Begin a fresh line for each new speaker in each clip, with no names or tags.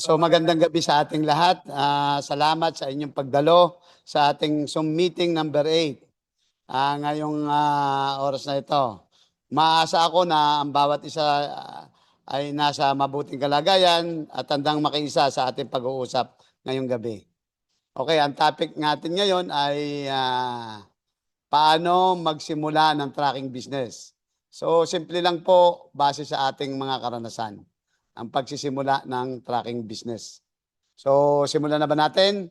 So magandang gabi sa ating lahat. Salamat sa inyong pagdalo sa ating Zoom meeting number 8. Ngayong oras na ito. Maasa ako na ang bawat isa ay nasa mabuting kalagayan at handang makiisa sa ating pag-uusap ngayong gabi. Okay, ang topic natin ngayon ay paano magsimula ng tracking business. So simple lang po base sa ating mga karanasan ang pagsisimula ng tracking business. So, simulan na ba natin?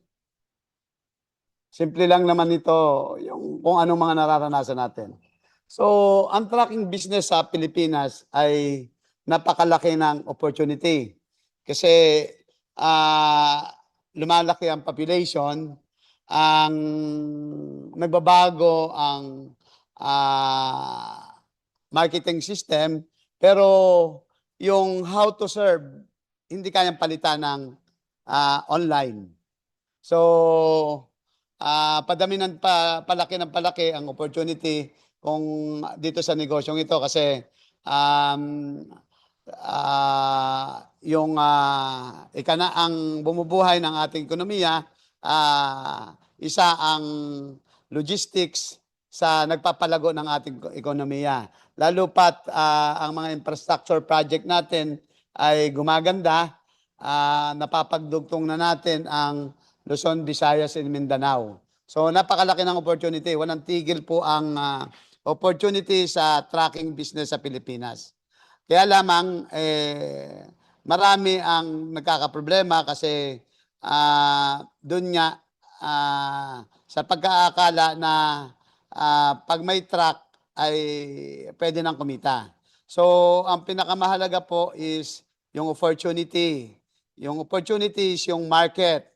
Simple lang naman ito, yung kung anong mga nararanasan natin. So, ang tracking business sa Pilipinas ay napakalaki ng opportunity. Kasi lumalaki ang population, ang nagbabago ang marketing system, pero yung how to serve, hindi kayang palitan ng online. So, padami ng palaki ng palaki ang opportunity kung dito sa negosyong ito kasi yung ang bumubuhay ng ating ekonomiya, isa ang logistics sa nagpapalago ng ating ekonomiya. Lalo pat ang mga infrastructure project natin ay gumaganda, napapagdugtong na natin ang Luzon, Visayas, and Mindanao. So napakalaki ng opportunity. Walang tigil po ang opportunity sa tracking business sa Pilipinas. Kaya lamang marami ang nagkakaproblema kasi doon nga sa pagkaakala na pag may truck ay pwede nang kumita. So, ang pinakamahalaga po is yung opportunity. Yung opportunity is yung market.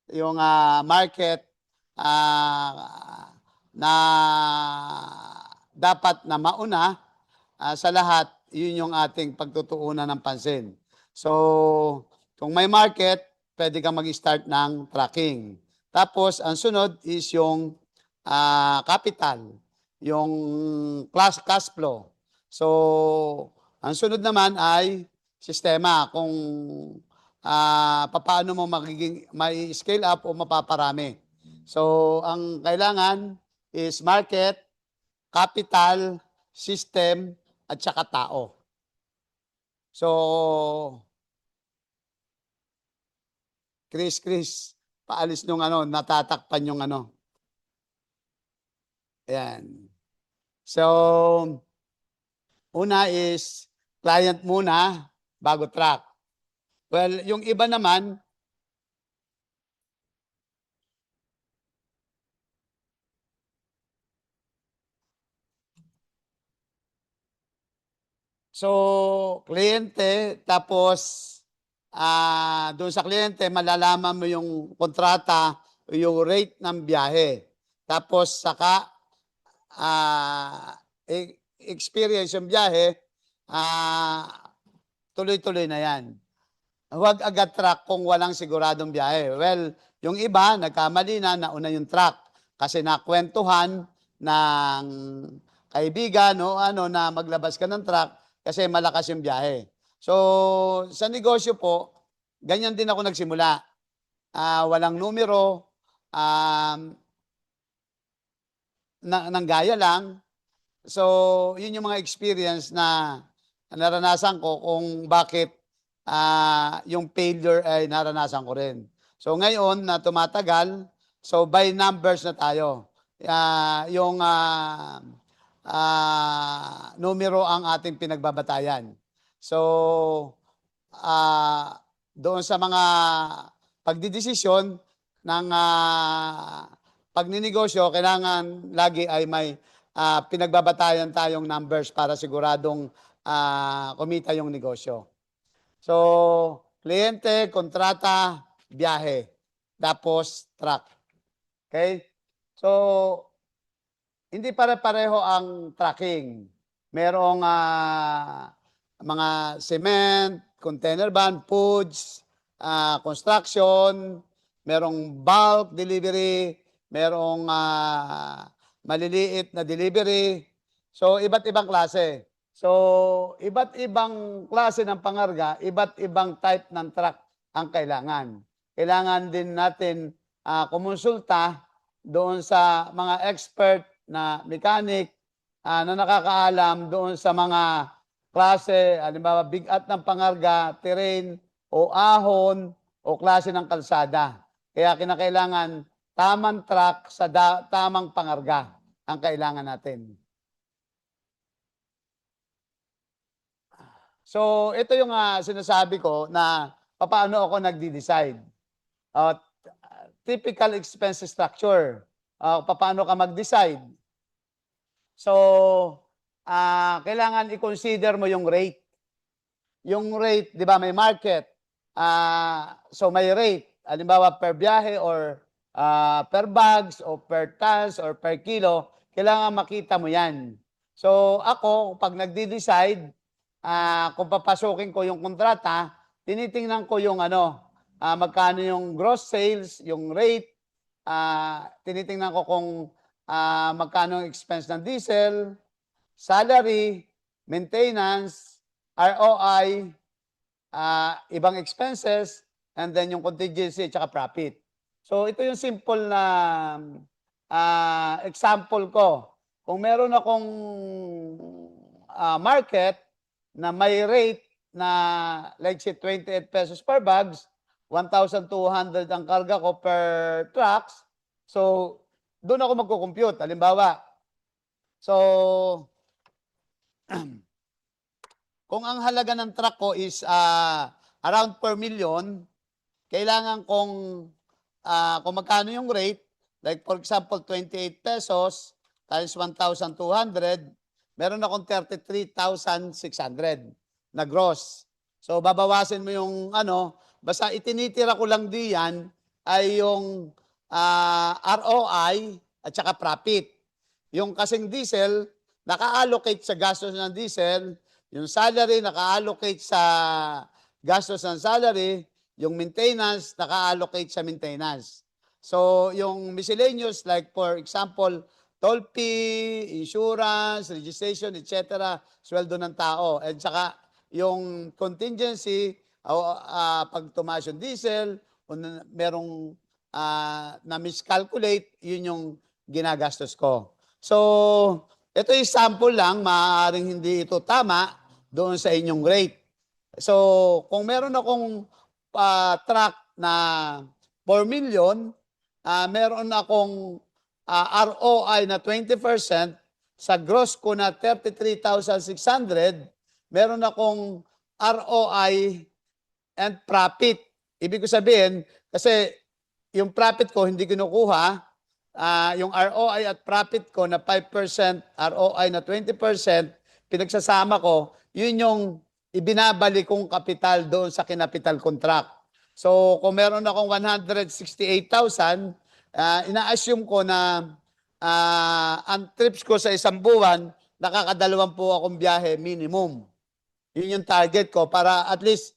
Yung market na dapat na mauna sa lahat, yun yung ating pagtutuunan ng pansin. So, kung may market, pwede kang mag-start ng tracking. Tapos, ang sunod is yung capital, yung cash flow. So, ang sunod naman ay sistema kung paano mo may scale up o mapaparami. So, ang kailangan is market, capital, system, at saka tao. So, Chris, paalis nung natatakpan yung Ayan. So, una is client muna bago track. Well, yung iba naman, so kliyente, tapos doon sa kliyente, malalaman mo yung kontrata, yung rate ng biyahe. Tapos saka experience yung biyahe, tuloy-tuloy na yan. Huwag agad truck kung walang siguradong biyahe. Well, yung iba, nagkamali na, nauna yung truck kasi nakwentuhan ng kaibigan na maglabas ka ng truck kasi malakas yung biyahe. So, sa negosyo po, ganyan din ako nagsimula. Walang numero, nang gaya lang. So, yun yung mga experience na naranasan ko kung bakit yung failure ay naranasan ko rin. So, ngayon na tumatagal, so by numbers na tayo. Yung numero ang ating pinagbabatayan. So, doon sa mga pagdidesisyon ng pagninegosyo, kailangan lagi ay may pinagbabatayan tayong numbers para siguradong kumita yung negosyo. So, kliyente, kontrata, biyahe, tapos truck. Okay? So, hindi pare-pareho ang tracking. Merong mga cement, container van, foods, construction, merong bulk delivery, merong maliliit na delivery. So, iba't ibang klase. So, iba't ibang klase ng pangarga, iba't ibang type ng truck ang kailangan. Kailangan din natin kumonsulta doon sa mga expert na mechanic na nakakaalam doon sa mga klase, halimbawa bigat ng pangarga, terrain, o ahon, o klase ng kalsada. Kaya kinakailangan tamang track sa tamang pangarga ang kailangan natin. So, ito yung sinasabi ko na paano ako nagde-decide. Typical expense structure. Paano ka mag-decide? So, kailangan i-consider mo yung rate. Yung rate, di ba, may market. So, may rate. Halimbawa, per biyahe or per bags o per tons or per kilo, kailangan makita mo yan. So, ako, pag nagde-decide, kung papasukin ko yung kontrata, tinitingnan ko yung magkano yung gross sales, yung rate, tinitingnan ko kung magkano yung expense ng diesel, salary, maintenance, ROI, ibang expenses, and then yung contingency at saka profit. So ito yung simple na example ko. Kung meron akong market na may rate na like say 28 pesos per bags, 1,200 ang karga ko per trucks. So, doon ako magko-compute. Halimbawa, so, kung ang halaga ng truck ko is around per million, kailangan kung magkano yung rate, like for example, 28 pesos times 1,200, meron akong 33,600 na gross. So, babawasin mo yung basta itinitira ko lang diyan ay yung ROI at saka profit. Yung kasing diesel, naka-allocate sa gastos ng diesel, yung salary, naka-allocate sa gastos ng salary, yung maintenance, naka-allocate sa maintenance. So, yung miscellaneous, like for example, toll fee, insurance, registration, etc., sweldo ng tao. At saka, yung contingency, pag tumaas yung diesel, o merong na-miscalculate, yun yung ginagastos ko. So, ito yung sample lang, maaaring hindi ito tama doon sa inyong rate. So, kung meron akong truck na 4 million, meron akong ROI na 20%, sa gross ko na 33,600, meron akong ROI and profit. Ibig ko sabihin, kasi yung profit ko hindi kinukuha, yung ROI at profit ko na 5%, ROI na 20%, pinagsasama ko, yun yung ibinabalik kong kapital doon sa kinapital contract. So, kung meron akong 168,000, ina-assume ko na ang trips ko sa isang buwan, nakakadalawang po akong biyahe minimum. Yun yung target ko para at least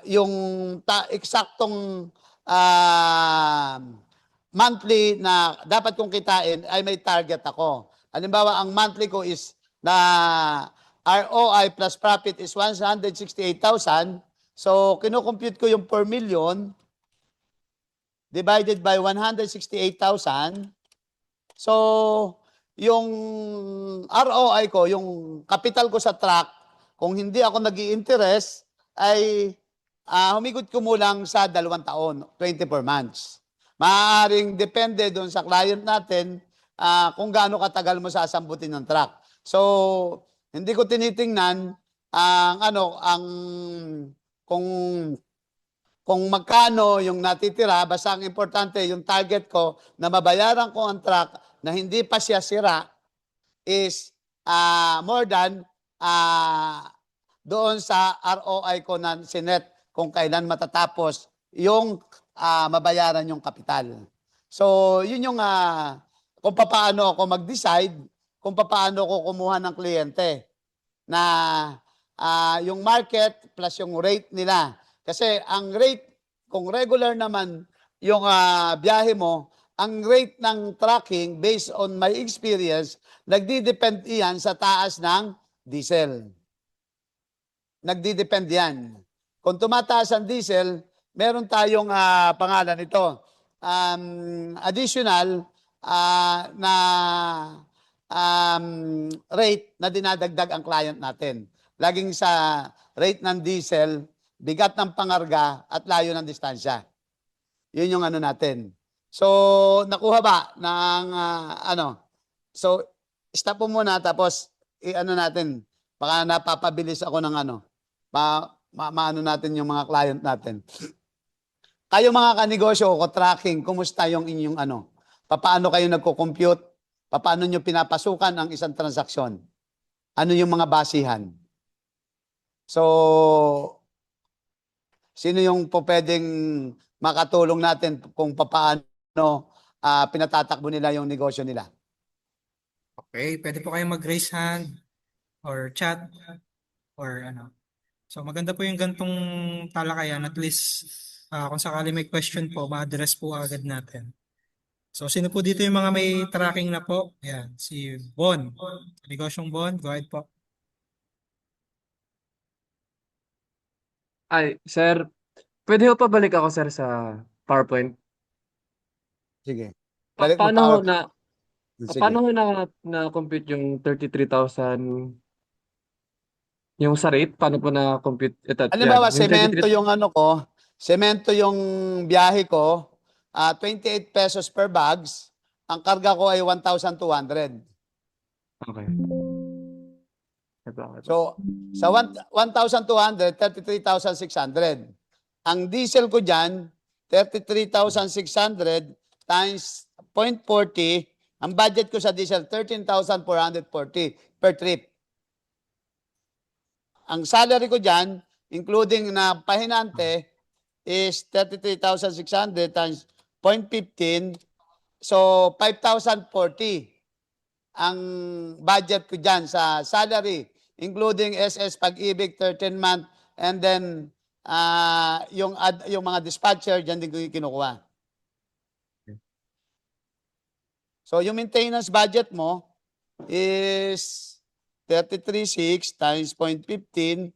yung eksaktong monthly na dapat kong kitain ay may target ako. Halimbawa, ang monthly ko is na ROI plus profit is 168,000. So, kinukompute ko yung per million divided by 168,000. So, yung ROI ko, yung capital ko sa truck, kung hindi ako nag-i-interest, ay humigit kumulang sa 2 taon, 24 months. Maaaring depende doon sa client natin kung gaano katagal mo sasambutin ng truck. So, hindi ko tinitingnan kung magkano yung natitira, basta ang importante, yung target ko na mabayaran ko ang truck na hindi pa siya sira is more than doon sa ROI ko na sinet kung kailan matatapos yung mabayaran yung kapital. So, yun yung kung paano ako mag-decide, kung paano ako kumuha ng kliyente na yung market plus yung rate nila. Kasi ang rate, kung regular naman yung biyahe mo, ang rate ng tracking based on my experience, nagdi-depend yan sa taas ng diesel. Nagdi-depend yan. kung tumataas ang diesel, meron tayong pangalan ito, additional na rate na dinadagdag ang client natin. Laging sa rate ng diesel, bigat ng pangarga at layo ng distansya. Yun yung ano natin. So, nakuha ba ng So, stop po muna tapos i-ano natin. Baka napapabilis ako ng maano natin yung mga client natin. Kayo mga kanegosyo o tracking, kumusta yung inyong Paano kayo nagko-compute? Paano nyo pinapasukan ang isang transaksyon? Ano yung mga basihan? So, sino yung po pwedeng makatulong natin kung paano pinatatakbo nila yung negosyo nila?
Okay, pwede po kayong mag-raise hand or chat or ano. So maganda po yung gantong talakayan, at least kung sakali may question po, ma-address po agad natin. So sino po dito yung mga may tracking na po? Ayan, si Bon. Negosyong Bon, go ahead po.
Ay, sir, pwede ho pa balik ako, sir, sa PowerPoint?
Sige. Balik mo
Paano ho
power.
na,
Sige.
paano ho na-compute yung 33,000, yung sa rate? Paano po na-compute? Ito, yan.
Halimbawa,
Yung
semento
33,
yung semento yung biyahe ko, 28 pesos per bags. Ang karga ko ay 1,200.
okay. Ito.
So, sa 1,200, 33,600. Ang diesel ko dyan, 33,600 times 0.40. Ang budget ko sa diesel, 13,440 per trip. Ang salary ko dyan, including na pahinante, is 33,600 times 0.15. So, 5,040 ang budget ko dyan sa salary, including SS Pag-ibig, 13-month, and then yung mga dispatcher, dyan din ko yung kinukuha. So, yung maintenance budget mo is 33,600 times 0.15,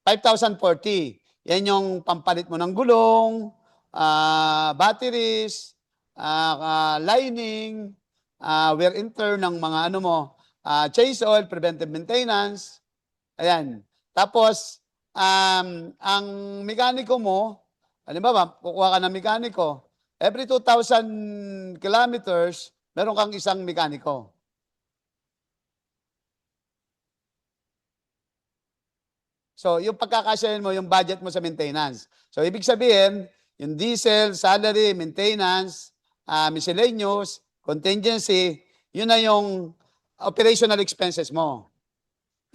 5,040. Yan yung pampalit mo ng gulong, batteries, lining, wear and tear ng mga chase oil, preventive maintenance. Ayan. Tapos, ang mekaniko mo, halimbawa, kukuha ka ng mekaniko, every 2,000 kilometers, meron kang isang mekaniko. So, yung pagkakasyahin mo, yung budget mo sa maintenance. So, ibig sabihin, yung diesel, salary, maintenance, miscellaneous, contingency, yun na yung operational expenses mo.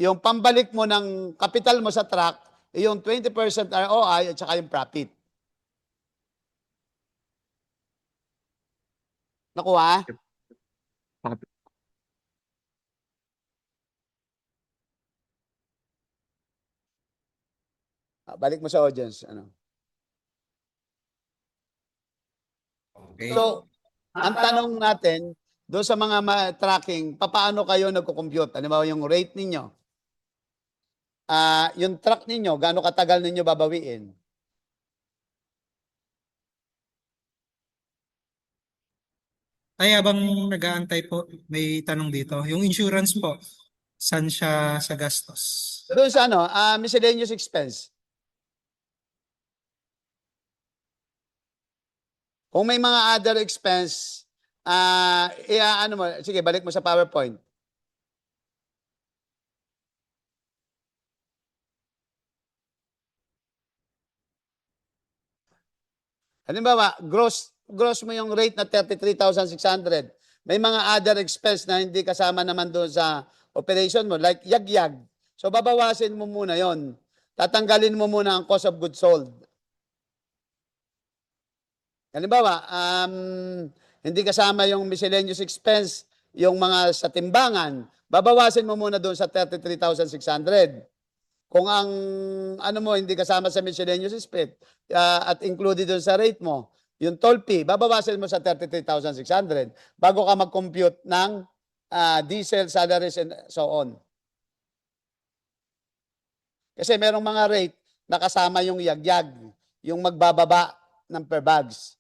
Yung pambalik mo ng capital mo sa truck, yung 20% ROI at saka yung profit. Nakuha? Balik mo sa audience.
Okay.
So, ang tanong natin, doon sa mga tracking, paano kayo nagko-compute? Ano ba yung rate ninyo? Yung truck ninyo, gaano katagal ninyo babawiin?
Ay, habang nag-aantay po, may tanong dito. Yung insurance po, saan siya sa gastos?
Doon sa miscellaneous expense. Kung may mga other expense, sige, balik mo sa PowerPoint. Halimbawa, gross mo yung rate na 33,600. May mga other expense na hindi kasama naman doon sa operation mo, like yagyag. So, babawasin mo muna yon. Tatanggalin mo muna ang cost of goods sold. Halimbawa, hindi kasama yung miscellaneous expense, yung mga sa timbangan, babawasin mo muna doon sa 33,600. Kung ang hindi kasama sa miscellaneous expense at included doon sa rate mo, yung toll fee, babawasin mo sa 33,600 bago ka mag-compute ng diesel, salaries, and so on. Kasi merong mga rate nakasama yung yagyag, yung magbababa ng per bags.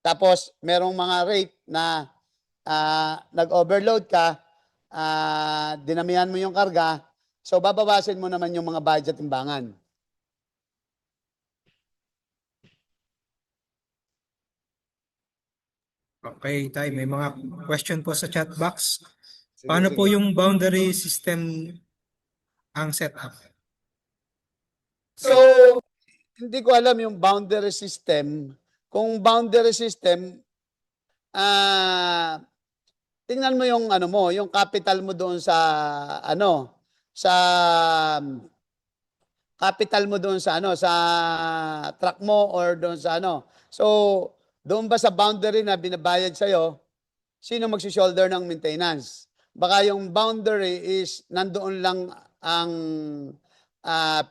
Tapos, merong mga rate na nag-overload ka, dinamihan mo yung karga, so babawasin mo naman yung mga budget timbangan.
Okay, tayo. May mga question po sa chat box.
Sige,
Paano po
sige.
yung boundary system ang setup?
So, hindi ko alam yung boundary system. Kung boundary system, tingnan mo yung ano mo, yung capital mo doon sa ano, sa capital mo doon sa ano, sa truck mo or doon sa ano. So, doon ba sa boundary na binabayad sa'yo, sino magsi-shoulder ng maintenance? Baka yung boundary is nandoon lang ang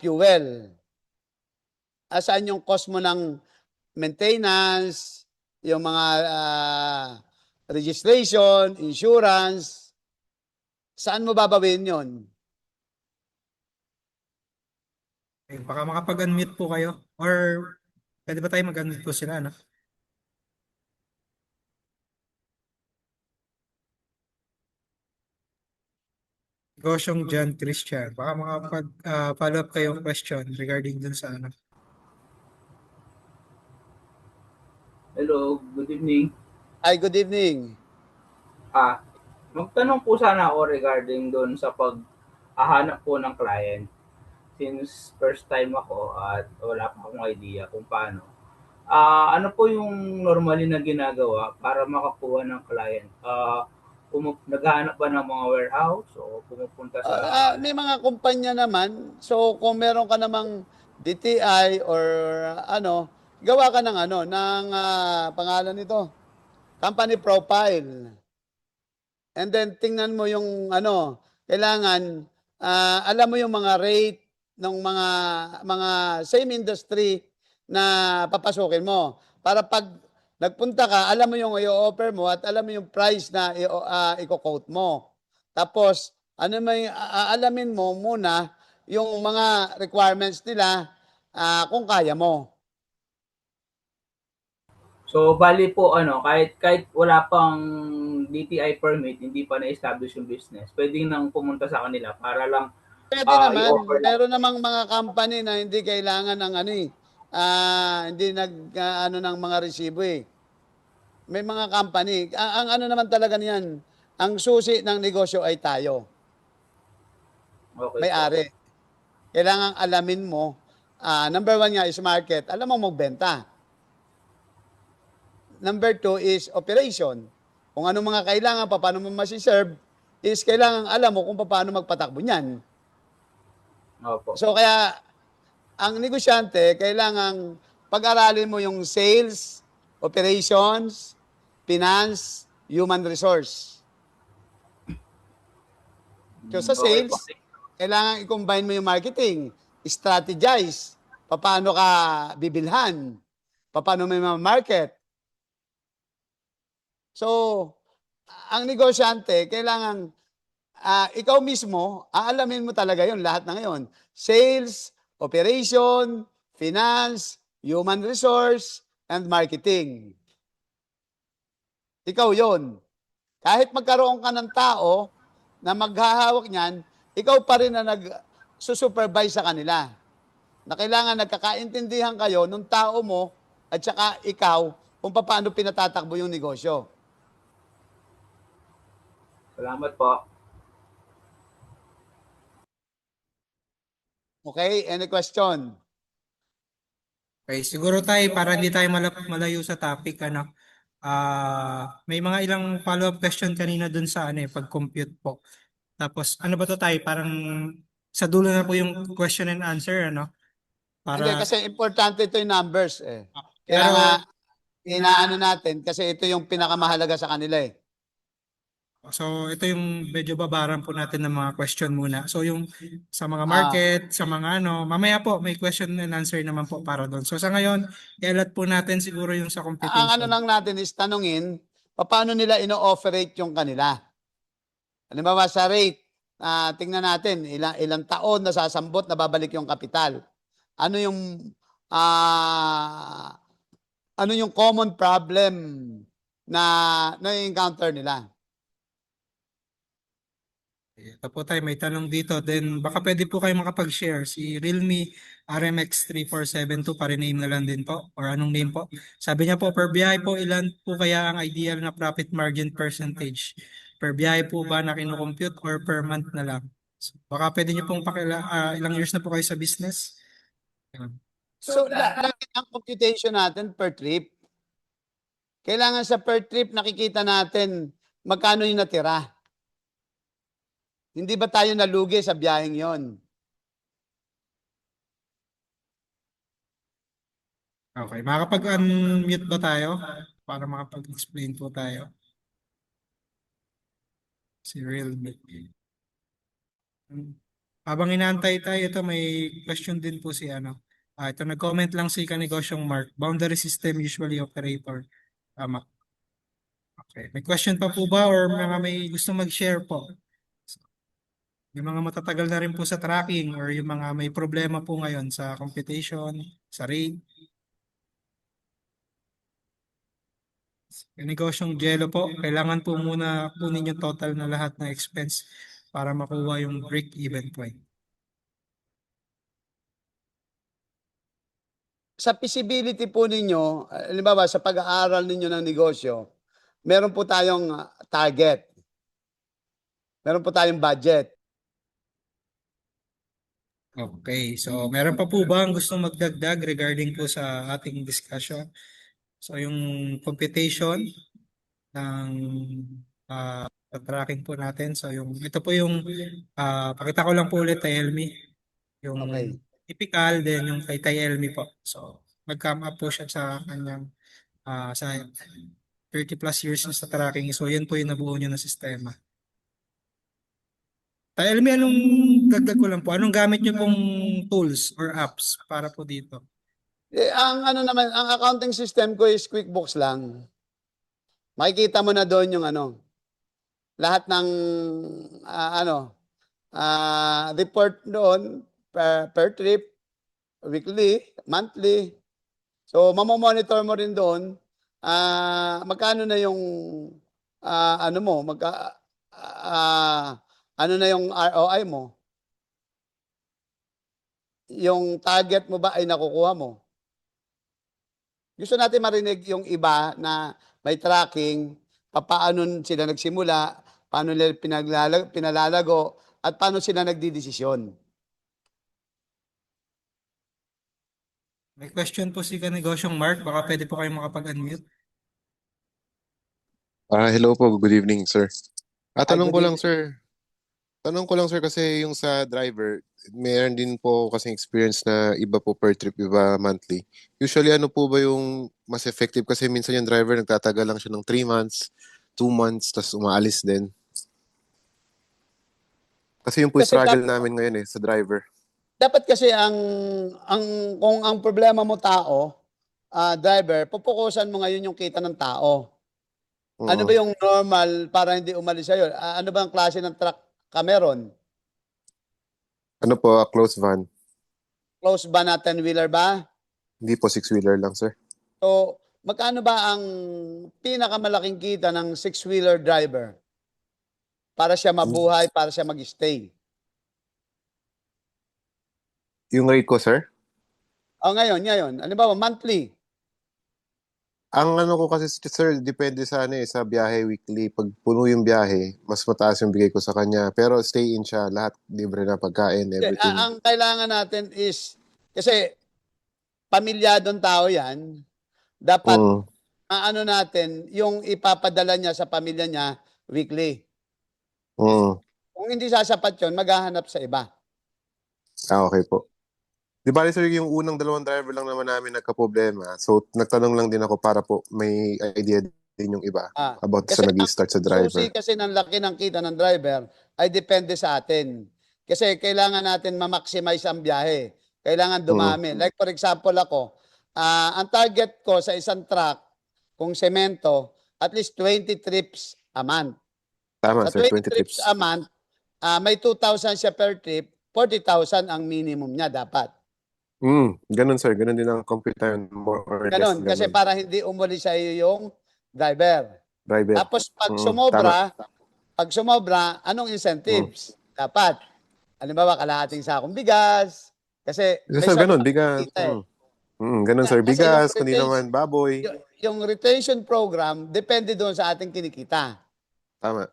fuel. Saan yung cost mo ng maintenance, yung mga registration, insurance, saan mo babawin yon?
Okay, baka makapag-unmute po kayo or pwede ba tayo mag-unmute po sila, no? Gosyong John Christian. Baka makapag-follow up kayong question regarding dun sa ano.
Hello, good evening.
Ay, good evening.
Magtanong po sana ako regarding doon sa paghahanap po ng client. Since first time ako at wala pa akong idea kung paano. Ano po yung normally na ginagawa para makakuha ng client? Naghahanap ba ng mga warehouse o pumupunta sa...
May mga kumpanya naman. So, kung meron ka namang DTI or ano, gawa ka ng ano, ng pangalan nito, company profile. And then, tingnan mo yung ano, kailangan, alam mo yung mga rate ng mga same industry na papasukin mo. Para pag nagpunta ka, alam mo yung i-offer mo at alam mo yung price na i-quote mo. Tapos, ano may aalamin mo muna yung mga requirements nila kung kaya mo.
So, bali po, kahit wala pang DTI permit, hindi pa na-establish yung business, pwede nang pumunta sa kanila para lang
Pwede naman.
i-offer lang.
Meron namang mga company na hindi kailangan ng ano eh. Hindi ano ng mga resibo eh. May mga company. Ang ano naman talaga niyan, ang susi ng negosyo ay tayo,
Okay po.
may-ari. Kailangan alamin mo, number one nga is market, alam mo magbenta. Number two is operation. Kung ano mga kailangan, paano mo masiserve, is kailangan alam mo kung paano magpatakbo niyan.
Opo.
So kaya, ang negosyante, kailangang pag-aralin mo yung sales, operations, finance, human resource. So sa
Okay po.
sales, kailangan i-combine mo yung marketing, strategize, paano ka bibilhan, paano may market. So, ang negosyante, kailangan ikaw mismo, aalamin mo talaga yon lahat na ngayon. Sales, operation, finance, human resource, and marketing. Ikaw yon. Kahit magkaroon ka ng tao na maghahawak niyan, ikaw pa rin na nag-supervise sa kanila. Na kailangan nagkakaintindihan kayo nung tao mo at saka ikaw kung paano pinatatakbo yung negosyo.
Salamat po.
Okay? Any question?
Okay, siguro tayo para hindi tayo malayo sa topic, ano. May mga ilang follow-up question kanina dun sa pag-compute po. Tapos ano ba to tayo? Parang sa dulo na po yung question and answer, ano?
Hindi,
Para
kasi importante ito yung numbers eh. Kaya
pero
nga, inaano natin kasi ito yung pinakamahalaga sa kanila eh.
so ito yung medyo babaran po natin ng mga question muna. So yung sa mga
Ah.
market, sa mga mamaya po may question and answer naman po para doon. So sa ngayon, i-allot po natin siguro yung sa
Ang ano
computation.
lang natin is tanungin, paano nila ino-operate yung kanila. Halimbawa sa rate, tingnan natin, ilang taon na sasambot na babalik yung kapital. Ano yung ah, ano yung common problem na na-encounter nila?
Ito po tayo, may tanong dito. Then baka pwede po kayo makapag-share. Si Realme RMX 3472, pa-rename na lang din po. Or anong name po? Sabi niya po, per biyahe po, ilan po kaya ang ideal na profit margin percentage? Per biyahe po ba na kinukompute or per month na lang? So, baka pwede niyo pong ilang years na po kayo sa business? Yun.
So, lagi ang computation natin per trip. Kailangan sa per trip nakikita natin magkano yung natira. Hindi ba tayo nalugi sa biyaheng yon?
Okay, makakapag-unmute ba tayo? Para makapag-explain po tayo. Si Realme. Habang inaantay tayo, ito may question din po si ano. Ito nag-comment lang si Kanegosyong Mark. Boundary system usually operator. Tama. Okay. May question pa po ba or mga may gusto mag-share po? Yung mga matatagal na rin po sa tracking or yung mga may problema po ngayon sa computation, sa rate. Yung negosyong Jello po, kailangan po muna kunin yung total na lahat ng expense para makuha yung break-even point.
Sa feasibility po ninyo, halimbawa sa pag-aaral ninyo ng negosyo, meron po tayong target. Meron po tayong budget.
Okay, so meron pa po ba ang gustong magdagdag regarding po sa ating discussion? So yung computation ng tracking po natin. So yung ito po yung pakita ko lang po ulit kay Elmi. Yung
Okay.
typical din yung kay Elmi po. So mag-come up po siya sa kanyang sa 30 plus years na sa tracking. So yan po yung nabuo niya na sistema. Tay Elmi, anong dagdag ko lang po? Anong gamit niyo pong tools or apps para po dito?
Ang ano naman, ang accounting system ko is QuickBooks lang. Makikita mo na doon yung ano, lahat ng report doon per trip, weekly, monthly. So, mamomonitor mo rin doon magkano na yung ano mo, ano na yung ROI mo. Yung target mo ba ay nakukuha mo? Gusto natin marinig yung iba na may tracking, paano sila nagsimula, paano nila pinalalago, at paano sila nagdidesisyon.
May question po si Kanegosyong Mark. Baka pwede po kayong makapag-unmute.
Hello po, good evening, sir.
Ay,
Tanong
good
ko lang,
evening.
sir. Tanong ko lang, sir, kasi yung sa driver, meron din po kasing experience na iba po per trip, iba monthly. Usually, ano po ba yung mas effective? Kasi minsan yung driver nagtatagal lang siya ng 3 months, 2 months, tas umaalis din. Kasi yung po
Kasi
struggle namin ngayon sa driver.
dapat kasi kung ang problema mo tao, driver, pupukusan mo ngayon yung kita ng tao. Ano
Oo.
ba yung normal para hindi umalis sa'yo? Ano ba ang klase ng truck ka meron?
Ano po, close van.
Close ba na 10-wheeler ba?
Hindi po 6-wheeler lang, sir.
So, magkano ba ang pinakamalaking kita ng 6-wheeler driver? Para siya mabuhay, para siya mag-stay.
Yung rate ko, sir?
Ngayon. Ano ba, monthly?
Ang ano ko kasi, sir, depende sa sa biyahe weekly. Pag puno yung biyahe, mas mataas yung bigay ko sa kanya. Pero stay in siya, lahat libre na pagkain, everything.
Ang kailangan natin is, kasi pamilyadong tao yan, dapat
Mm.
ano natin, yung ipapadala niya sa pamilya niya weekly.
Mm.
Kung hindi sasapat yun, maghahanap sa iba.
Okay po. Di ba, sir, yung unang 2 driver lang naman namin nagka-problema. So, nagtanong lang din ako para po may idea din yung iba about sa
Kasi
nag-start sa
ang
driver.
susi kasi ng laki ng kita ng driver ay depende sa atin. Kasi kailangan natin ma-maximize ang biyahe. Kailangan dumami. Like for example ako, ang target ko sa isang truck, kung semento, at least 20 trips a month.
Tama,
Sa
sir,
20
20
trips
trips.
a month, may 2,000 siya per trip, 40,000 ang minimum niya dapat.
Ganun sir, ganun din ang compute time, more or less
Ganon, kasi
ganun.
para hindi umuli sa iyo yung driver.
Driver.
Tapos pag
Tama.
sumobra, anong incentives? Dapat, halimbawa, kalahating sakong bigas, kasi
Yes,
may
sir, ganun,
sagot
bigas.
kita eh.
Ganun sir,
Kasi yung
bigas, kundi naman baboy.
yung retention program, depende doon sa ating kinikita.
Tama.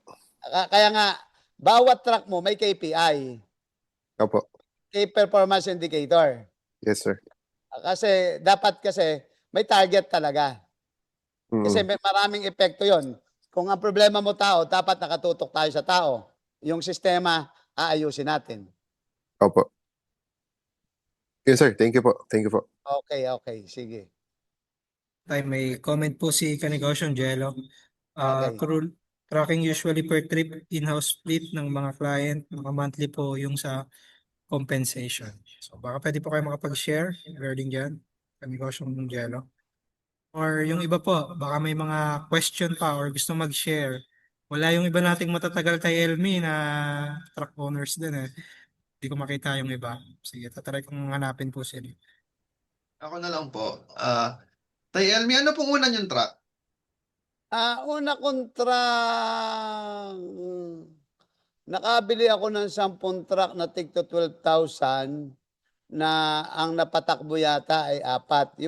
Kaya nga, bawat truck mo may KPI,
Opo.
Key Performance Indicator.
Yes, sir.
Kasi dapat may target talaga. Kasi may maraming epekto yon. Kung ang problema mo tao, dapat nakatutok tayo sa tao. Yung sistema, aayusin natin.
Opo. Yes, sir. Thank you po. Thank you po.
Okay. Sige.
May comment po si Kanegosyo Jello.
Okay.
Crew tracking usually per trip in-house fleet ng mga client, mga monthly po yung sa compensation. So baka pwede po kayo makapag-share regarding dyan, Kanegosyo Jello. Or yung iba po, baka may mga question pa or gusto mag-share. Wala yung iba nating matatagal kay Elmi na truck owners din eh. Hindi ko makita yung iba. Sige, tatry kong hanapin po sila.
Ako na lang po. Tay Elmi, ano pong una yung truck?
Una nakabili ako ng 10 truck na tigto 12,000 na ang napatakbo yata ay 4.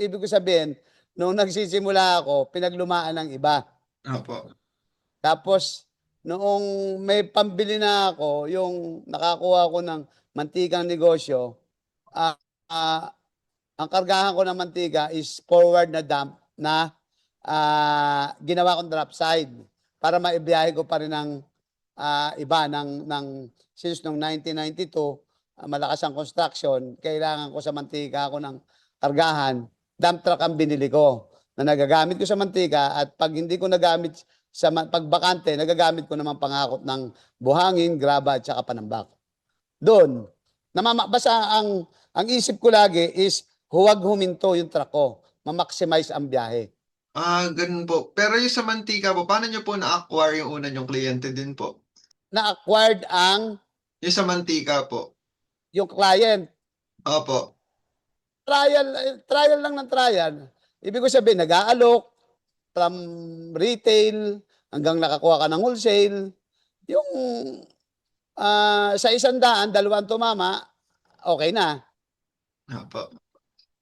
Ibig ko sabihin, nung nagsisimula ako, pinaglumaan ng iba.
Opo.
Tapos, noong may pambili na ako, yung nakakuha ko ng mantikang negosyo, ang kargahan ko ng mantika is forward na dump na ginawa kong drop side para maibiyahe ko pa rin ng iba since noong 1992, malakas ang construction, kailangan ko sa mantika ako ng kargahan, dump truck ang binili ko na nagagamit ko sa mantika at pag hindi ko nagamit sa pagbakante, nagagamit ko naman pangakot ng buhangin, graba at saka panambak. Doon, basta ang isip ko lagi is huwag huminto yung truck ko, ma-maximize ang biyahe.
Ganun po. Pero yung sa mantika po, paano nyo po na-acquire yung una yung kliyente din po?
Na-acquired
Yung sa mantika po.
yung client.
Opo.
Trial lang ng trial. Ibig ko sabihin, nag-aalok from retail hanggang nakakuha ka ng wholesale. Yung sa 100, 2 tumama, okay na.
Opo.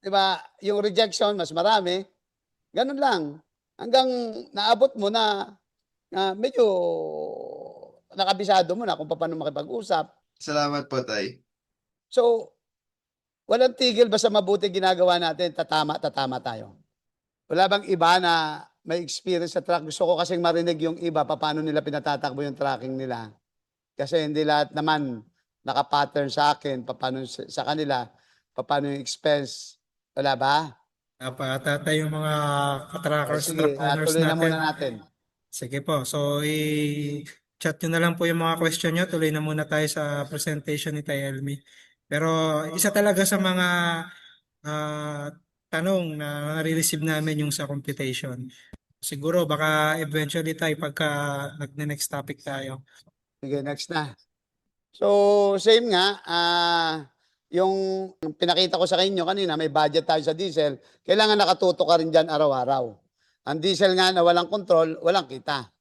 Diba? Yung rejection, mas marami. Ganun lang. Hanggang naabot mo na medyo nakabisado mo na kung paano makipag-usap.
Salamat po, Tay.
So, walang tigil basta mabuti ginagawa natin, tatama tayo. Wala bang iba na may experience sa truck? Gusto ko kasing marinig yung iba, paano nila pinatatakbo yung tracking nila. Kasi hindi lahat naman naka-pattern sa akin, paano sa kanila, paano yung expense. Wala ba?
Napatata yung mga katrackers,
Sige,
truck owners
tuloy na
natin.
muna natin.
Sige po. So, i-chat nyo na lang po yung mga question nyo. Tuloy na muna tayo sa presentation ni Tay Elmi. Pero isa talaga sa mga tanong na nare-receive namin yung sa computation. Siguro baka eventually tayo pagka nag-next topic tayo.
Sige, next na. So, same nga, yung pinakita ko sa inyo kanina, may budget tayo sa diesel, kailangan nakatutok ka rin dyan araw-araw. Ang diesel nga na walang control, walang kita.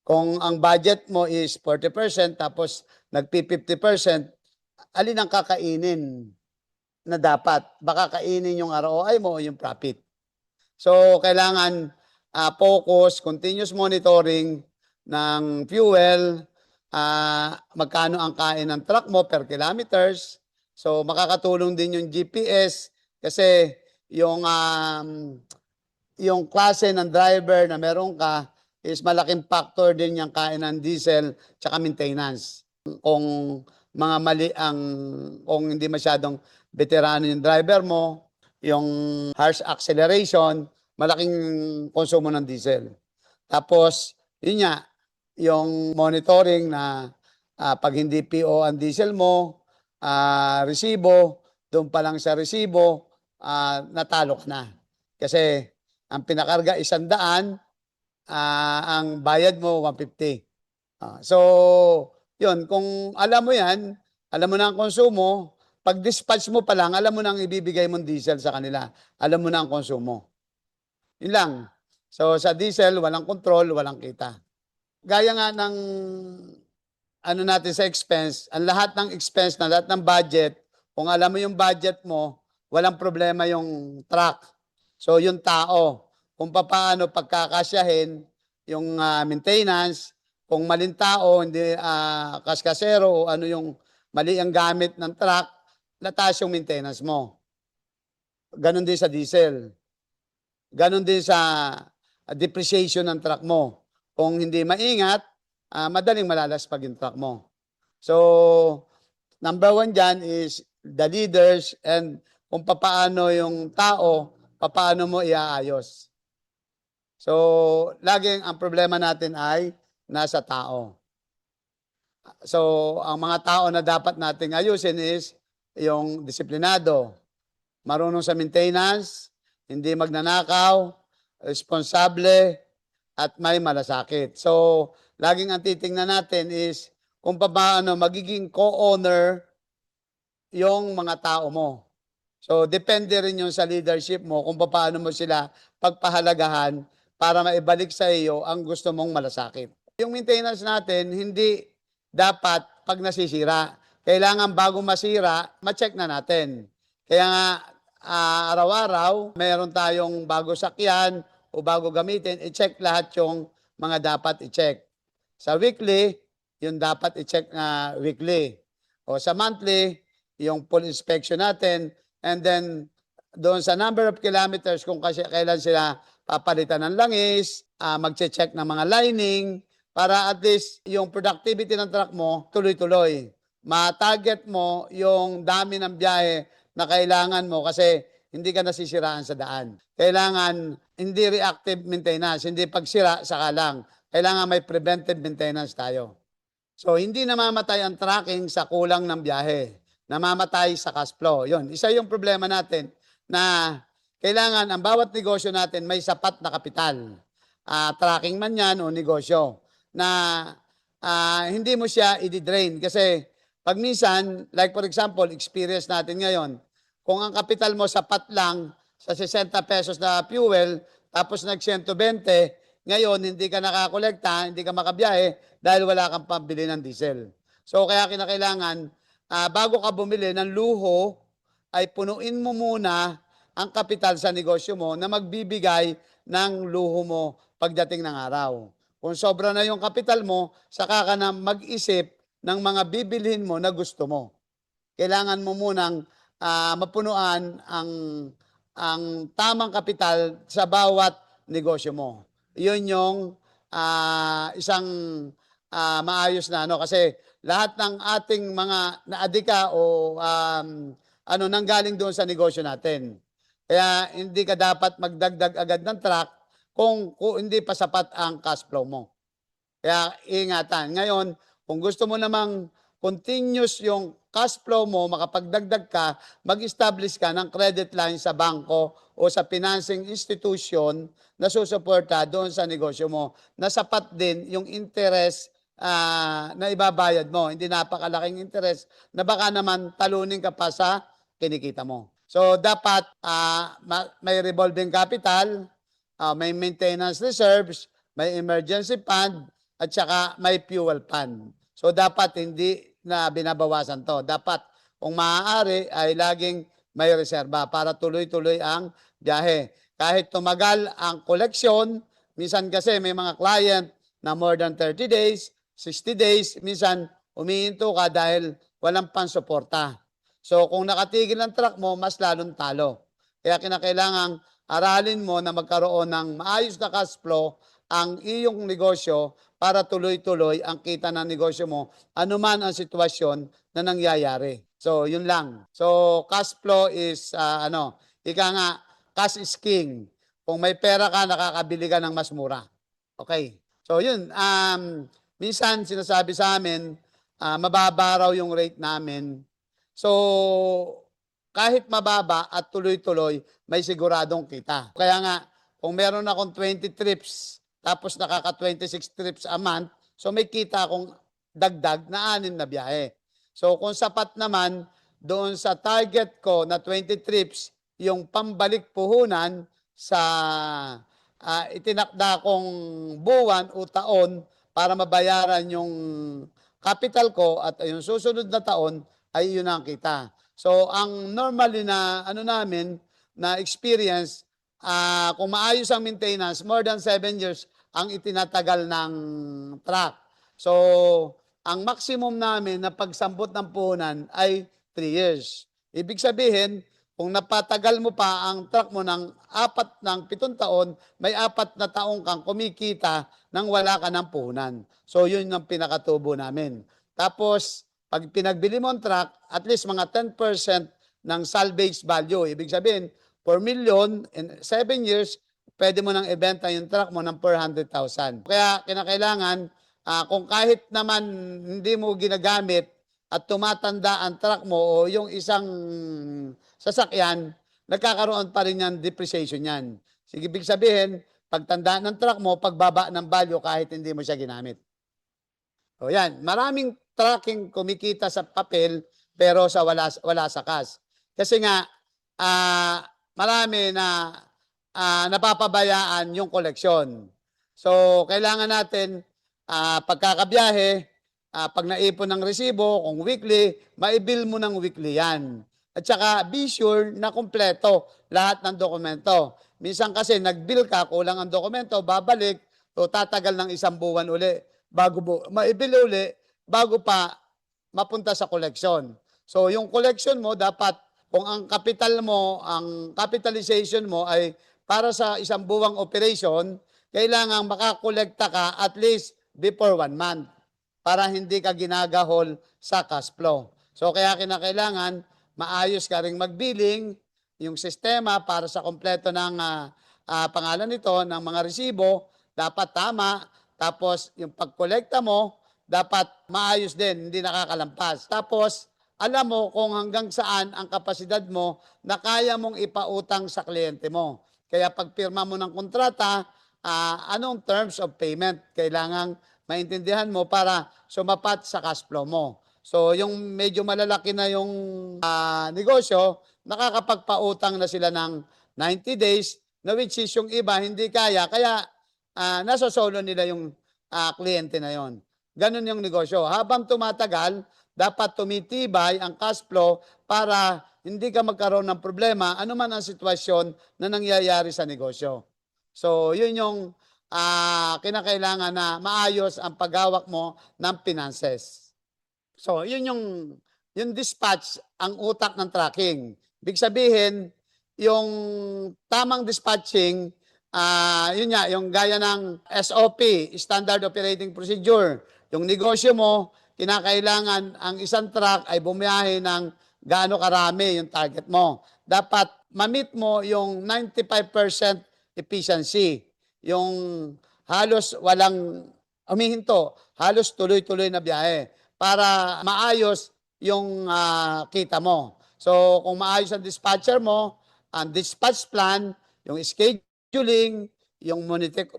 Kung ang budget mo is 40%, tapos nagpi-50%, alin ang kakainin na dapat? Baka kainin yung ROI mo o yung profit. So, kailangan focus, continuous monitoring ng fuel, magkano ang kain ng truck mo per kilometers. So, makakatulong din yung GPS kasi yung klase ng driver na meron ka is malaking factor din yung kain ng diesel tsaka maintenance. Kung mga mali kung hindi masyadong veterano yung driver mo, yung harsh acceleration, malaking konsumo ng diesel. Tapos, yun nga, yung monitoring na pag hindi PO ang diesel mo, resibo, doon pa lang sa resibo, natalo ka na. Kasi ang pinakarga 100, ang bayad mo 150. So, Yun, kung alam mo yan, alam mo na ang konsumo, pag dispatch mo pa lang, alam mo na ang ibibigay mong diesel sa kanila. Alam mo na ang konsumo. Yun lang. So sa diesel, walang control, walang kita. Gaya nga ng ano natin sa expense, ang lahat ng expense na lahat ng budget, kung alam mo yung budget mo, walang problema yung truck. So yung tao, kung paano pagkakasyahin yung maintenance, kung maling tao, hindi kaskasero o ano yung mali ang gamit ng truck, lataas yung maintenance mo. Ganon din sa diesel. Ganon din sa depreciation ng truck mo. Kung hindi maingat, madaling malalaspag yung truck mo. So, number one dyan is the leaders and kung paano yung tao, paano mo iaayos. So, laging ang problema natin ay nasa tao. So, ang mga tao na dapat nating ayusin is yung disiplinado, marunong sa maintenance, hindi magnanakaw, responsable, at may malasakit. So, laging ang titingnan natin is kung paano magiging co-owner yung mga tao mo. So, depende rin yun sa leadership mo kung paano mo sila pagpahalagahan para maibalik sa iyo ang gusto mong malasakit. Yung maintenance natin, hindi dapat pag nasisira. Kailangan bago masira, ma-check na natin. Kaya nga, araw-araw, mayroon tayong bago sakyan o bago gamitin, i-check lahat yung mga dapat i-check. Sa weekly, yung dapat i-check na weekly. O sa monthly, yung full inspection natin. And then, doon sa number of kilometers, kung kailan sila papalitan ng langis, magche-check ng mga lining, para at least yung productivity ng truck mo tuloy-tuloy. Ma-target mo yung dami ng biyahe na kailangan mo kasi hindi ka nasisiraan sa daan. Kailangan hindi reactive maintenance, hindi pagsira saka lang. Kailangan may preventive maintenance tayo. So hindi namamatay ang tracking sa kulang ng biyahe. Namamatay sa cash flow. Yun, isa yung problema natin na kailangan ang bawat negosyo natin may sapat na kapital. Tracking man yan o negosyo na hindi mo siya i-drain kasi pag minsan, like for example, experience natin ngayon, kung ang kapital mo sapat lang sa 60 pesos na fuel, tapos nag-120, ngayon hindi ka nakakolekta, hindi ka makabiyahe dahil wala kang pambili ng diesel. So kaya kinakailangan, bago ka bumili ng luho, ay punuin mo muna ang kapital sa negosyo mo na magbibigay ng luho mo pagdating ng araw. Kung sobra na yung kapital mo, saka ka na mag-isip ng mga bibilhin mo na gusto mo. Kailangan mo munang mapunuan ang tamang kapital sa bawat negosyo mo. Yun yung isang maayos na ano kasi lahat ng ating mga naadika o nanggaling doon sa negosyo natin. Kaya hindi ka dapat magdagdag agad ng truck kung hindi pa sapat ang cash flow mo. Kaya ingatan. Ngayon, kung gusto mo namang continuous yung cash flow mo, makapagdagdag ka, mag-establish ka ng credit line sa bangko o sa financing institution na susuporta doon sa negosyo mo na sapat din yung interest na ibabayad mo. Hindi napakalaking interest na baka naman talunin ka pa sa kinikita mo. So, dapat may revolving capital, may maintenance reserves, may emergency fund, at saka may fuel fund. So, dapat hindi na binabawasan to. Dapat, kung maaari, ay laging may reserba para tuloy-tuloy ang biyahe. Kahit tumagal ang koleksyon, minsan kasi may mga client na more than 30 days, 60 days, minsan umihinto ka dahil walang pansuporta. So, kung nakatigil ang truck mo, mas lalong talo. Kaya kinakailangang aralin mo na magkaroon ng maayos na cash flow ang iyong negosyo para tuloy-tuloy ang kita ng negosyo mo, anuman ang sitwasyon na nangyayari. So, yun lang. So, cash flow is, ika nga, cash is king. Kung may pera ka, nakakabili ka ng mas mura. Okay. So, yun. Minsan, sinasabi sa amin, mababa raw yung rate namin. So, kahit mababa at tuloy-tuloy, may siguradong kita. Kaya nga, kung meron akong 20 trips, tapos nakaka 26 trips a month, so may kita akong dagdag na 6 na biyahe. So kung sapat naman doon sa target ko na 20 trips, yung pambalik puhunan sa itinakda kong buwan o taon para mabayaran yung capital ko at yung susunod na taon ay yun ang kita. So ang normally na ano namin na experience, kung maayos ang maintenance, more than 7 years ang itinatagal ng truck. So ang maximum namin na pagsambot ng puhunan ay 3 years. Ibig sabihin, kung napatagal mo pa ang truck mo ng 7 taon, may 4 na taong kang kumikita nang wala ka ng puhunan. So, yun ang pinakatubo namin. Tapos, pag pinagbili mo ang truck, at least mga 10% ng salvage value. Ibig sabihin, 4 million in 7 years, pwede mo nang ibenta yung truck mo ng 400,000. Kaya, kinakailangan, kung kahit naman hindi mo ginagamit at tumatanda ang truck mo o yung isang sasakyan, nagkakaroon pa rin yan depreciation yan. Sige, ibig sabihin, pagtanda ng truck mo, pagbaba ng value kahit hindi mo siya ginamit. O yan, maraming trucking kumikita sa papel pero sa wala sa cash. Kasi nga, marami na napapabayaan yung koleksyon. So, kailangan natin, pagkakabiyahe, pag naipon ng resibo, kung weekly, maibill mo ng weekly yan. At saka, be sure na kumpleto lahat ng dokumento. Minsan kasi, nag-bill ka, kulang ang dokumento, babalik, o tatagal ng 1 buwan uli, bago maibill uli, bago pa mapunta sa koleksyon. So, yung koleksyon mo, dapat, kung ang capital mo, ang capitalization mo ay para sa 1 buwang operation, kailangan makakolekta ka at least before 1 month para hindi ka ginagahol sa cash flow. So kaya kinakailangan maayos ka ring magbilling, yung sistema para sa kompleto ng pangalan nito, ng mga resibo, dapat tama. Tapos yung pagkolekta mo, dapat maayos din, hindi nakakalampas. Tapos alam mo kung hanggang saan ang kapasidad mo na kaya mong ipautang sa kliyente mo. Kaya pag pirma mo ng kontrata, anong terms of payment kailangang maintindihan mo para sumapat sa cash flow mo. So, yung medyo malalaki na yung negosyo, nakakapagpautang na sila ng 90 days, na which is yung iba hindi kaya, kaya nasosolo nila yung kliyente na yon. Ganun yung negosyo. Habang tumatagal, dapat tumitibay ang cash flow para hindi ka magkaroon ng problema anuman ang sitwasyon na nangyayari sa negosyo. So, yun yung kinakailangan na maayos ang paghawak mo ng finances. So, yun yung dispatch, ang utak ng tracking. Ibig sabihin, yung tamang dispatching, yun nga, yung gaya ng SOP, Standard Operating Procedure. Yung negosyo mo, kinakailangan ang isang truck ay bumiyahe ng gaano karami yung target mo. Dapat ma-meet mo yung 95% efficiency. Yung halos walang humihinto, halos tuloy-tuloy na biyahe para maayos yung kita mo. So kung maayos ang dispatcher mo, ang dispatch plan, yung scheduling, yung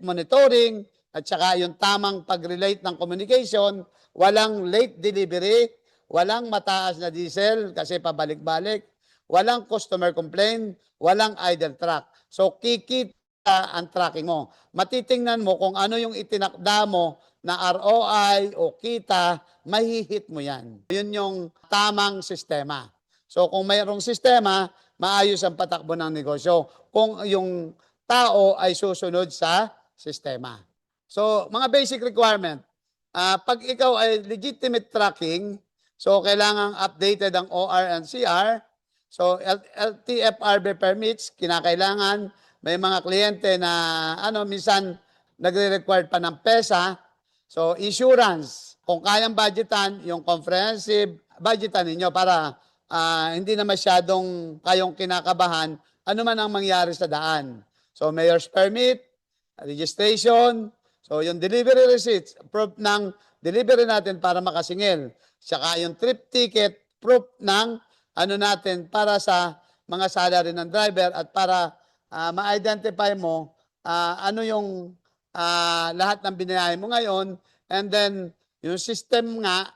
monitoring, at saka yung tamang pag-relate ng communication, walang late delivery, walang mataas na diesel kasi pabalik-balik, walang customer complaint, walang idle truck. So kikita ang tracking mo. Matitingnan mo kung ano yung itinakda mo na ROI o kita, mahihit mo yan. Yun yung tamang sistema. So kung mayroong sistema, maayos ang patakbo ng negosyo. Kung yung tao ay susunod sa sistema. So mga basic requirement. Pag ikaw ay legitimate tracking, so kailangang updated ang OR and CR. So LTFRB permits, kinakailangan. May mga kliyente na minsan nagre-require pa ng PESA. So insurance, kung kayang budgetan, yung comprehensive, budgetan ninyo para hindi na masyadong kayong kinakabahan ano man ang mangyari sa daan. So mayor's permit, registration, so yung delivery receipts, proof ng delivery natin para makasingil. Saka yung trip ticket, proof ng natin para sa mga salary ng driver at para ma-identify mo ano yung lahat ng binayahe mo ngayon, and then Yung system nga,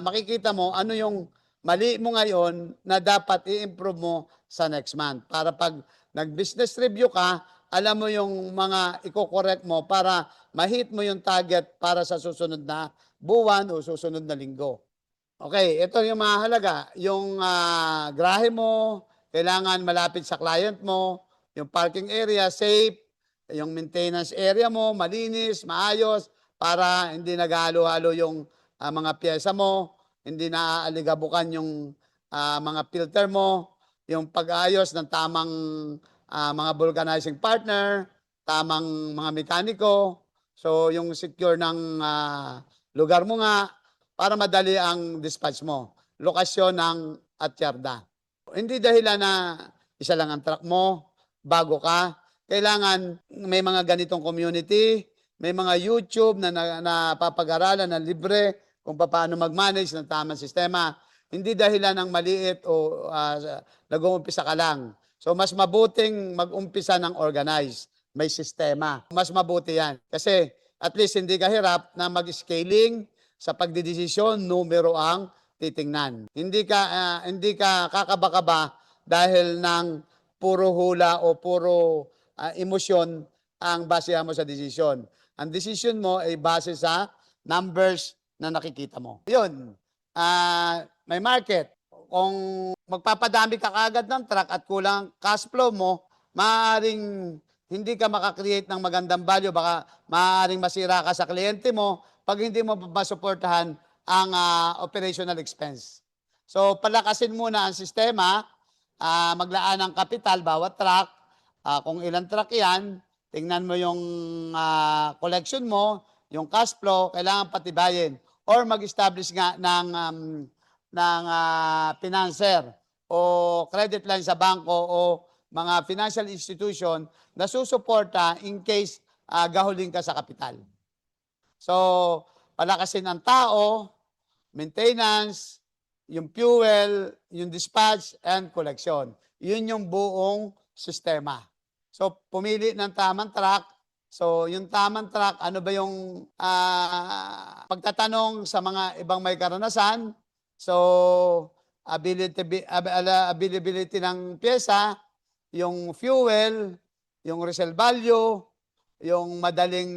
makikita mo ano yung mali mo ngayon na dapat i-improve mo sa next month. Para pag nag-business review ka, alam mo yung mga i-correct mo para ma-hit mo yung target para sa susunod na buwan o susunod na linggo. Okay, ito yung mahalaga. Yung grahe mo, kailangan malapit sa client mo, yung parking area, safe, yung maintenance area mo, malinis, maayos, para hindi naghalo-halo yung mga pyesa mo, hindi naaaligabukan yung mga filter mo, yung pag-ayos ng tamang mga vulcanizing partner, tamang mga mekaniko, so yung secure ng lugar mo nga, para madali ang dispatch mo. Lokasyon ng Atyarda. Hindi dahilan na isa lang ang truck mo, bago ka. Kailangan may mga ganitong community, may mga YouTube na napapag-aralan na libre kung paano mag-manage ng tamang sistema. Hindi dahilan ng maliit o nag-uumpisa ka lang. So mas mabuting mag-umpisa ng organized, may sistema. Mas mabuti yan. Kasi at least hindi ka hirap na mag-scaling, sa pagdidesisyon, numero ang titingnan. Hindi ka kakaba-kaba dahil ng puro hula o puro emosyon ang basehan mo sa desisyon. Ang desisyon mo ay base sa numbers na nakikita mo. Yun, may market. Kung magpapadami ka kagad ng truck at kulang cash flow mo, maaaring hindi ka makakreate ng magandang value, baka maaaring masira ka sa kliyente mo pag hindi mo masuportahan ang operational expense. So, palakasin muna ang sistema, maglaan ng kapital bawat truck, kung ilang truck yan, tingnan mo yung collection mo, yung cash flow, kailangan patibayin. Or mag-establish nga ng financer o credit line sa bangko o mga financial institution na susuporta in case gahuling ka sa kapital. So, palakasin ang tao, maintenance, yung fuel, yung dispatch, and collection. Yun yung buong sistema. So, pumili ng tamang truck. So, yung tamang truck, ano ba yung pagtatanong sa mga ibang may karanasan? So, availability ng pyesa, yung fuel, yung resale value, yung madaling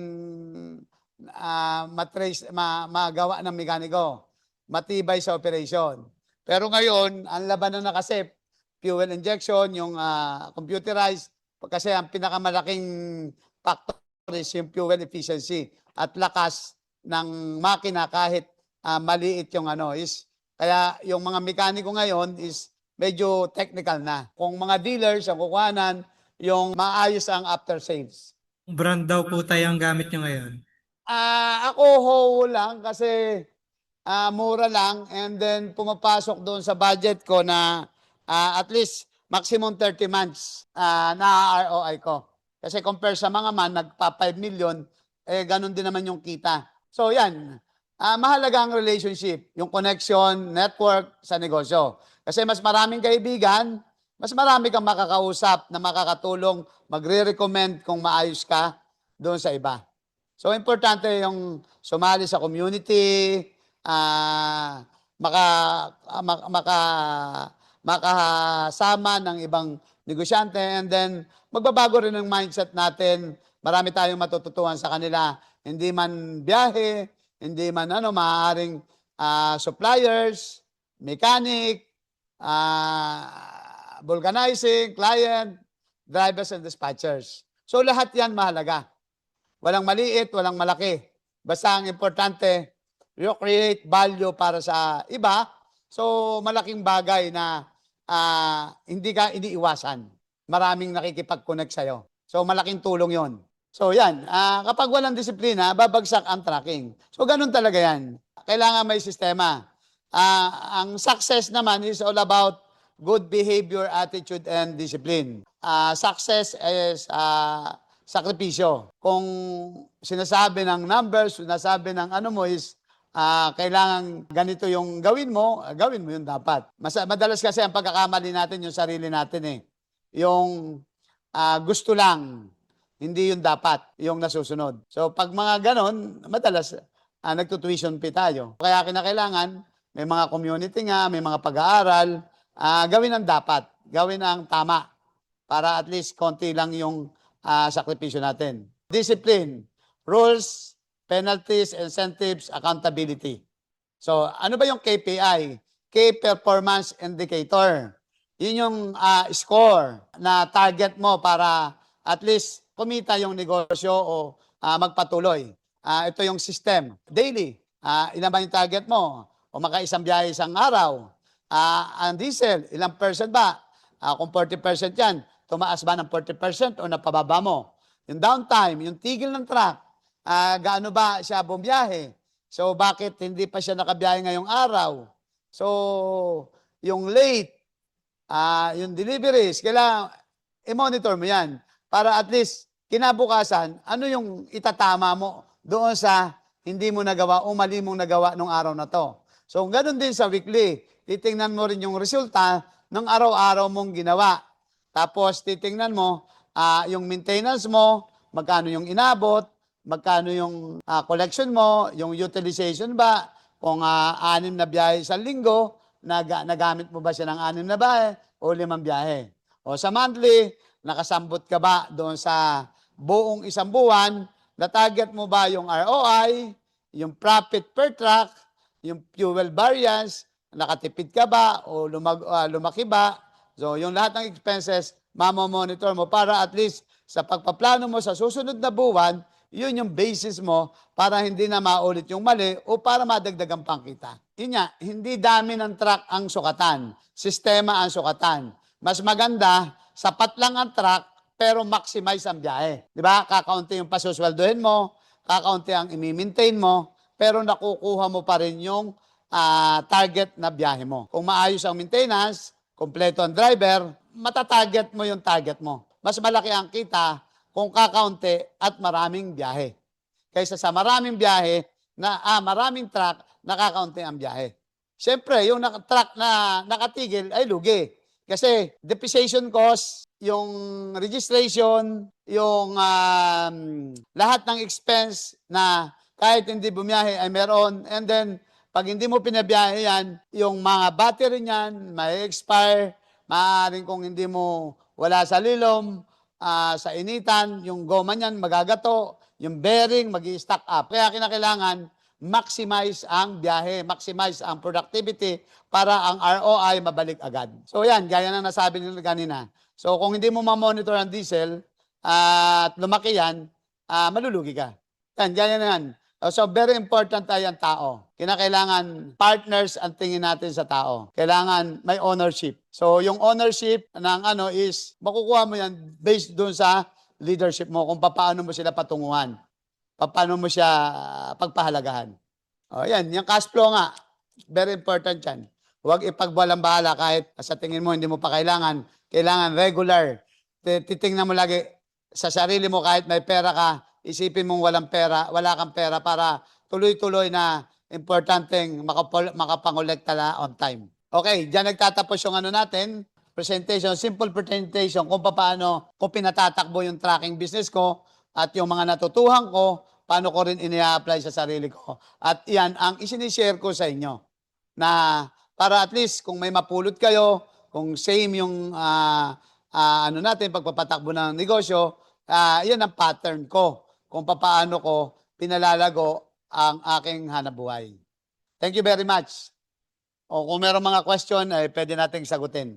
magawa ng mekaniko, matibay sa operation. Pero ngayon, ang labanan na kasi, fuel injection, yung computerized, kasi ang pinakamalaking factor is yung fuel efficiency at lakas ng makina kahit maliit yung kaya yung mga mekaniko ngayon is medyo technical na. Kung mga dealers ang kukuhanan, yung maayos ang after sales.
Brand daw po tayo ang gamit nyo ngayon.
Ako whole lang kasi mura lang and then pumapasok doon sa budget ko na at least maximum 30 months na ROI ko. Kasi compare sa mga nagpa 5 million, ganun din naman yung kita. So yan, mahalaga ang relationship, yung connection, network sa negosyo. Kasi mas maraming kaibigan, mas marami kang makakausap na makakatulong, magre-recommend kung maayos ka doon sa iba. So, importante yung sumali sa community, makasama ng ibang negosyante, and then magbabago rin ang mindset natin. Marami tayong matututuhan sa kanila. Hindi man biyahe, hindi man maaaring suppliers, mechanic, vulcanizing, client, drivers and dispatchers. So, lahat yan mahalaga. Walang maliit, walang malaki. Basta ang importante, you create value para sa iba. So, malaking bagay na hindi ka iniiwasan. Maraming nakikipag-connect sa'yo. So, malaking tulong yon. So, yan. Kapag walang disiplina, babagsak ang tracking. So, ganun talaga yan. Kailangan may sistema. Ang success naman is all about good behavior, attitude, and discipline. Success is sakripisyo. Kung sinasabi ng numbers, sinasabi ng mo is kailangan ganito yung gawin mo yun dapat. Madalas kasi ang pagkakamali natin yung sarili natin Yung gusto lang, hindi yung dapat, yung nasusunod. So pag mga ganon, madalas nagtutuition fee tayo. Kaya kinakailangan, may mga community nga, may mga pag-aaral, gawin ang dapat, gawin ang tama para at least konti lang yung sakripisyo natin. Discipline, rules, penalties, incentives, accountability. So, ano ba yung KPI? Key Performance Indicator. Yun yung score na target mo para at least kumita yung negosyo o magpatuloy. Ito yung system. Daily, ilan ba yung target mo? O makaisang biyahe isang araw. Ang diesel, ilang percent ba? Kung 40% yan, tumaas ba ng 40% o napababa mo? Yung downtime, yung tigil ng truck, gaano ba siya bumiyahe? So, bakit hindi pa siya nakabiyahe ngayong araw? So, yung late, yung deliveries, kailangan i-monitor mo yan para at least kinabukasan, ano yung itatama mo doon sa hindi mo nagawa o mali mong nagawa nung araw na to. So, ganun din sa weekly. Titingnan mo rin yung resulta ng araw-araw mong ginawa. Tapos, titingnan mo yung maintenance mo, magkano yung inabot, magkano yung collection mo, yung utilization ba, kung 6 na biyahe sa linggo, nagamit mo ba siya ng 6 na biyahe o 5 biyahe. O sa monthly, nakasambot ka ba doon sa buong isang buwan, na-target mo ba yung ROI, yung profit per truck, yung fuel variance, nakatipid ka ba o lumaki ba? So, yung lahat ng expenses, mamomonitor mo para at least sa pagpaplano mo sa susunod na buwan, yun yung basis mo para hindi na maulit yung mali o para madagdagan pang kita. Yun nga, hindi dami ng truck ang sukatan. Sistema ang sukatan. Mas maganda, sapat lang ang truck, pero maximize ang biyahe. Di ba? Kakaunti yung pasusweldohin mo, kakaunti ang i-maintain mo, pero nakukuha mo pa rin yung target na biyahe mo. Kung maayos ang maintenance, kompleto ang driver, matatarget mo yung target mo. Mas malaki ang kita kung kakaunti at maraming biyahe. Kaysa sa maraming biyahe, maraming truck, nakakaunti ang biyahe. Siyempre, yung truck na nakatigil ay lugi. Kasi depreciation cost, yung registration, yung lahat ng expense na kahit hindi bumiyahe ay meron. And then, pag hindi mo pinabiyahe yan, yung mga battery niyan may expire, maaaring kung hindi mo wala sa lilom, sa initan, yung goma niyan magagato, yung bearing magi-stack up. Kaya kinakailangan maximize ang biyahe, maximize ang productivity para ang ROI mabalik agad. So yan, gaya na nasabi nila kanina. So kung hindi mo ma-monitor ang diesel at lumaki yan, malulugi ka. Yan, gaya na yan. So very important tayo ang tao. Kinakailangan partners ang tingin natin sa tao. Kailangan may ownership. So yung ownership ng is makukuha mo yan based doon sa leadership mo kung paano mo sila patunguhan. Paano mo siya pagpahalagahan. O yan, yung cash flow nga. Very important yan. Huwag ipagbalang bahala kahit sa tingin mo hindi mo pa kailangan. Kailangan regular. Titingnan mo lagi sa sarili mo kahit may pera ka, isipin mong wala kang pera para tuloy-tuloy na importanteng makapangolekta na on time. Okay, diyan nagtatapos yung natin, presentation, simple presentation kung paano ko pinatatakbo yung tracking business ko at yung mga natutuhan ko, paano ko rin ini-apply sa sarili ko. At yan ang isinishare ko sa inyo na para at least kung may mapulot kayo, kung same yung natin, pagpapatakbo ng negosyo, yan ang pattern ko kung paano ko pinalalago ang aking hanapbuhay. Thank you very much. O kung meron mga question, pwede nating sagutin.